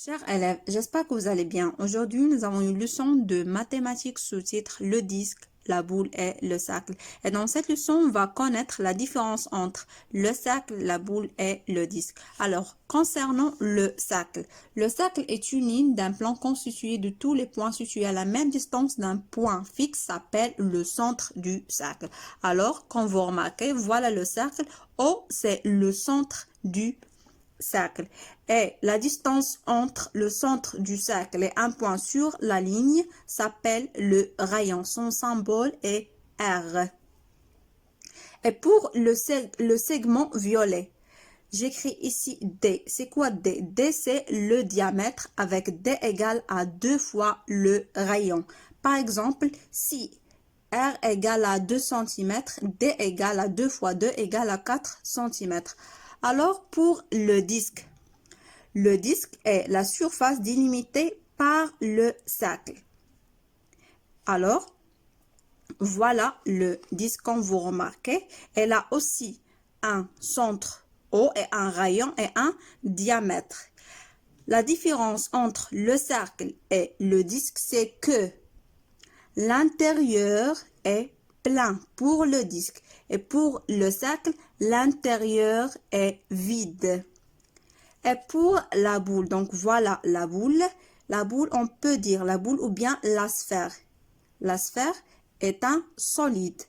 Chers élèves, j'espère que vous allez bien. Aujourd'hui, nous avons une leçon de mathématiques sous-titre le disque, la boule et le cercle. Et dans cette leçon, on va connaître la différence entre le cercle, la boule et le disque. Alors, concernant le cercle est une ligne d'un plan constitué de tous les points situés à la même distance d'un point fixe s'appelle le centre du cercle. Alors, quand vous remarquez, voilà le cercle. O, c'est le centre du cercle. Et la distance entre le centre du cercle et un point sur la ligne s'appelle le rayon. Son symbole est R. Et pour le segment violet, j'écris ici D. C'est quoi D? D, c'est le diamètre avec D égale à 2 fois le rayon. Par exemple, si R égale à 2 cm, D égale à 2 fois 2 égale à 4 cm. Alors, pour le disque est la surface délimitée par le cercle. Alors, voilà le disque, comme vous remarquez. Elle a aussi un centre O et un rayon et un diamètre. La différence entre le cercle et le disque, c'est que l'intérieur est plein pour le disque et pour le cercle, l'intérieur est vide. Et pour la boule, donc voilà la boule, on peut dire la boule ou bien la sphère. La sphère est un solide.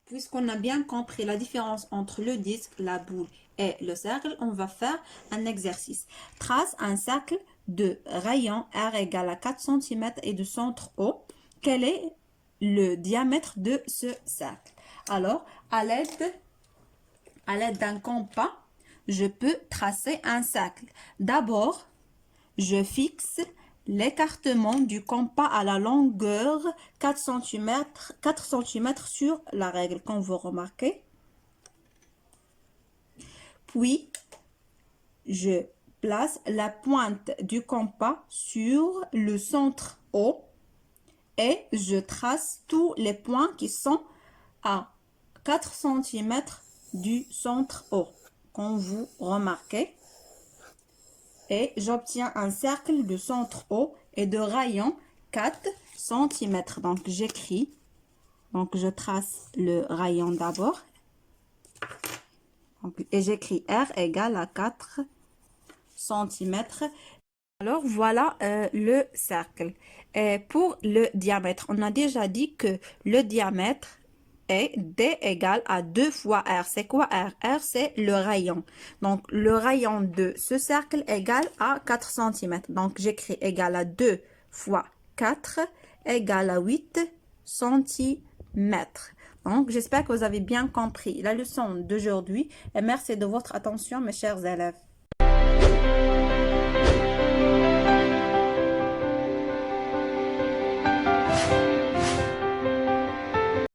Puisqu'on a bien compris la différence entre le disque, la boule et le cercle, on va faire un exercice. Trace un cercle de rayon R égale à 4 cm et de centre O. Quel est le diamètre de ce cercle? Alors, à l'aide d'un compas, je peux tracer un cercle. D'abord, je fixe l'écartement du compas à la longueur 4 cm sur la règle, comme vous remarquez. Puis, je place la pointe du compas sur le centre O et je trace tous les points qui sont à 4 cm du centre O, comme vous remarquez. Et j'obtiens un cercle de centre O et de rayon 4 cm. Donc, j'écris. Donc, je trace le rayon d'abord. Et j'écris R égale à 4 cm. Alors, voilà le cercle. Et pour le diamètre, on a déjà dit que le diamètre est D égale à 2 fois R. C'est quoi R? R, c'est le rayon. Donc, le rayon de ce cercle égale à 4 cm. Donc, j'écris égal à 2 fois 4 égale à 8 cm. Donc, j'espère que vous avez bien compris la leçon d'aujourd'hui et merci de votre attention, mes chers élèves.